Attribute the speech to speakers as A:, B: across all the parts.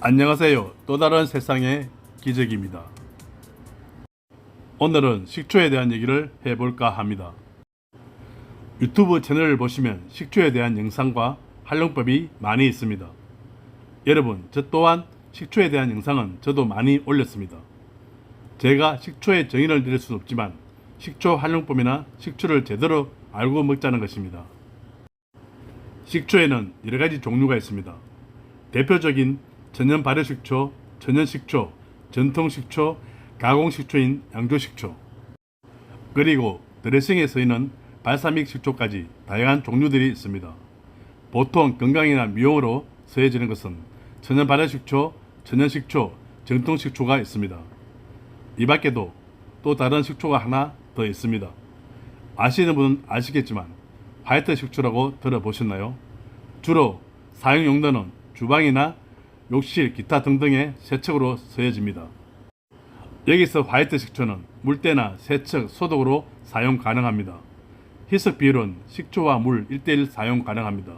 A: 안녕하세요. 또 다른 세상의 기적입니다. 오늘은 식초에 대한 얘기를 해볼까 합니다. 유튜브 채널을 보시면 식초에 대한 영상과 활용법이 많이 있습니다. 여러분, 저 또한 식초에 대한 영상은 저도 많이 올렸습니다. 제가 식초의 정의를 내릴 수는 없지만 식초 활용법이나 식초를 제대로 알고 먹자는 것입니다. 식초에는 여러가지 종류가 있습니다. 대표적인 천연 발효식초, 천연식초, 전통식초, 가공식초인 양조식초, 그리고 드레싱에 쓰이는 발사믹 식초까지 다양한 종류들이 있습니다. 보통 건강이나 미용으로 쓰여지는 것은 천연 발효식초, 천연식초, 전통식초가 있습니다. 이 밖에도 또 다른 식초가 하나 더 있습니다. 아시는 분은 아시겠지만 화이트 식초라고 들어보셨나요? 주로 사용 용도는 주방이나 욕실, 기타 등등의 세척으로 쓰여집니다. 여기서 화이트 식초는 물때나 세척, 소독으로 사용 가능합니다. 희석 비율은 식초와 물 1:1 사용 가능합니다.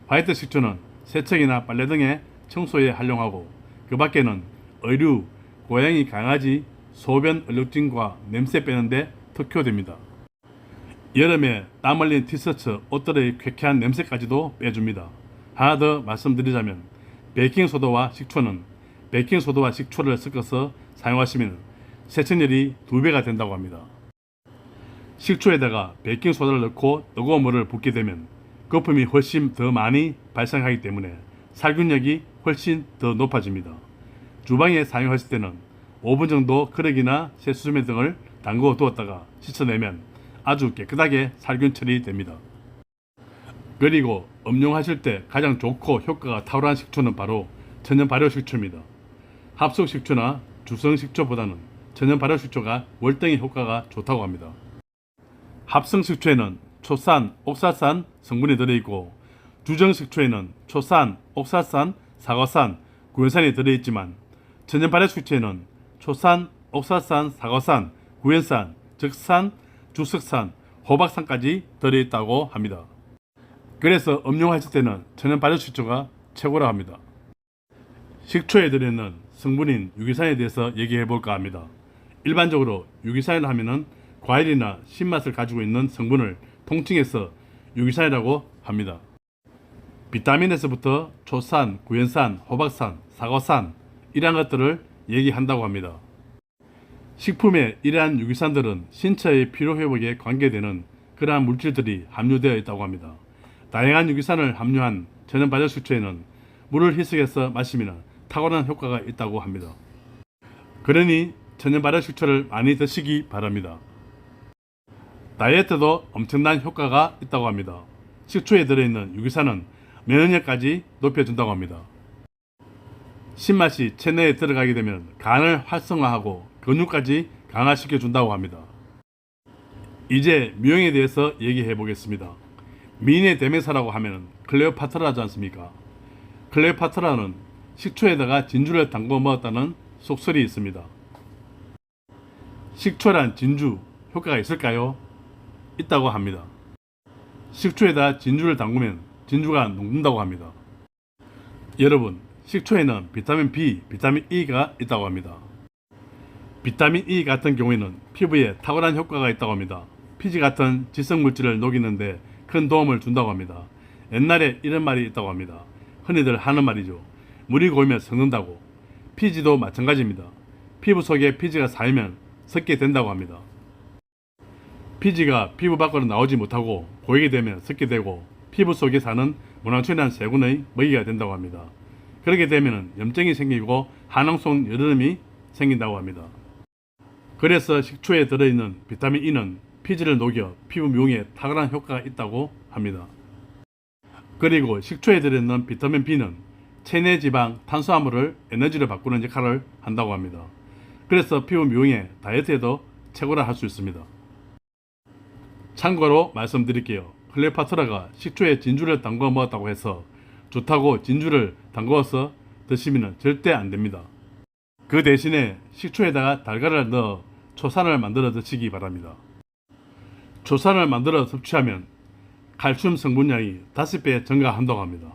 A: 화이트 식초는 세척이나 빨래 등의 청소에 활용하고 그 밖에는 의류, 고양이, 강아지, 소변 얼룩진과 냄새 빼는데 특효됩니다. 여름에 땀 흘린 티셔츠, 옷들의 쾌쾌한 냄새까지도 빼줍니다. 하나 더 말씀드리자면 베이킹소다와 식초는 베이킹소다와 식초를 섞어서 사용하시면 세척률이 2배가 된다고 합니다. 식초에다가 베이킹소다를 넣고 뜨거운 물을 붓게 되면 거품이 훨씬 더 많이 발생하기 때문에 살균력이 훨씬 더 높아집니다. 주방에 사용하실 때는 5분 정도 그릇이나 세수면 등을 담궈 두었다가 씻어내면 아주 깨끗하게 살균 처리됩니다. 그리고 음용하실 때 가장 좋고 효과가 탁월한 식초는 바로 천연 발효식초입니다. 합성식초나 주성식초보다는 천연 발효식초가 월등히 효과가 좋다고 합니다. 합성식초에는 초산, 옥살산 성분이 들어있고 주정식초에는 초산, 옥살산, 사과산, 구연산이 들어있지만 천연 발효식초에는 초산, 옥살산, 사과산, 구연산, 적산, 주석산, 호박산까지 들어있다고 합니다. 그래서 음용하실 때는 천연 발효식초가 최고라 합니다. 식초에 들어있는 성분인 유기산에 대해서 얘기해 볼까 합니다. 일반적으로 유기산이라 하면은 과일이나 신맛을 가지고 있는 성분을 통칭해서 유기산이라고 합니다. 비타민에서부터 초산, 구연산, 호박산, 사과산 이러한 것들을 얘기한다고 합니다. 식품에 이러한 유기산들은 신체의 피로회복에 관계되는 그러한 물질들이 함유되어 있다고 합니다. 다양한 유기산을 함유한 천연 발효식초에는 물을 희석해서 마시면 탁월한 효과가 있다고 합니다. 그러니 천연 발효식초를 많이 드시기 바랍니다. 다이어트도 엄청난 효과가 있다고 합니다. 식초에 들어있는 유기산은 면역력까지 높여준다고 합니다. 신맛이 체내에 들어가게 되면 간을 활성화하고 근육까지 강화시켜준다고 합니다. 이제 미용에 대해서 얘기해 보겠습니다. 미인의 대명사라고 하면 클레오파트라지 않습니까? 클레오파트라는 식초에다가 진주를 담궈 먹었다는 속설이 있습니다. 식초란 진주 효과가 있을까요? 있다고 합니다. 식초에다 진주를 담그면 진주가 녹는다고 합니다. 여러분, 식초에는 비타민 B, 비타민 E가 있다고 합니다. 비타민 E 같은 경우에는 피부에 탁월한 효과가 있다고 합니다. 피지 같은 지성물질을 녹이는데 큰 도움을 준다고 합니다. 옛날에 이런 말이 있다고 합니다. 흔히들 하는 말이죠. 물이 고이면 섞는다고. 피지도 마찬가지입니다. 피부 속에 피지가 쌓이면 섞게 된다고 합니다. 피지가 피부 밖으로 나오지 못하고 고이게 되면 섞게 되고 피부 속에 사는 모낭초이라는 세균의 먹이가 된다고 합니다. 그렇게 되면 염증이 생기고 한홍성 여드름이 생긴다고 합니다. 그래서 식초에 들어있는 비타민 E는 피지를 녹여 피부 미용에 탁월한 효과가 있다고 합니다. 그리고 식초에 들어있는 비타민 B는 체내 지방, 탄수화물을 에너지로 바꾸는 역할을 한다고 합니다. 그래서 피부 미용에 다이어트에도 최고라 할 수 있습니다. 참고로 말씀드릴게요. 클레오파트라가 식초에 진주를 담궈 먹었다고 해서 좋다고 진주를 담궈서 드시면 절대 안 됩니다. 그 대신에 식초에다가 달걀을 넣어 초산을 만들어 드시기 바랍니다. 초산을 만들어 섭취하면 칼슘 성분량이 5배 증가한다고 합니다.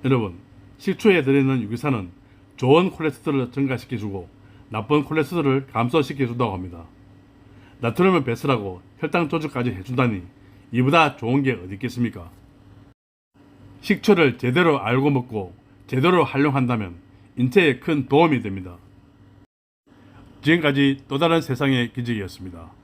A: 여러분, 식초에 들어있는 유기산은 좋은 콜레스테롤을 증가시켜주고 나쁜 콜레스테롤을 감소시켜준다고 합니다. 나트륨을 배설하고 혈당 조절까지 해준다니 이보다 좋은 게 어디 있겠습니까? 식초를 제대로 알고 먹고 제대로 활용한다면 인체에 큰 도움이 됩니다. 지금까지 또 다른 세상의 기적이었습니다.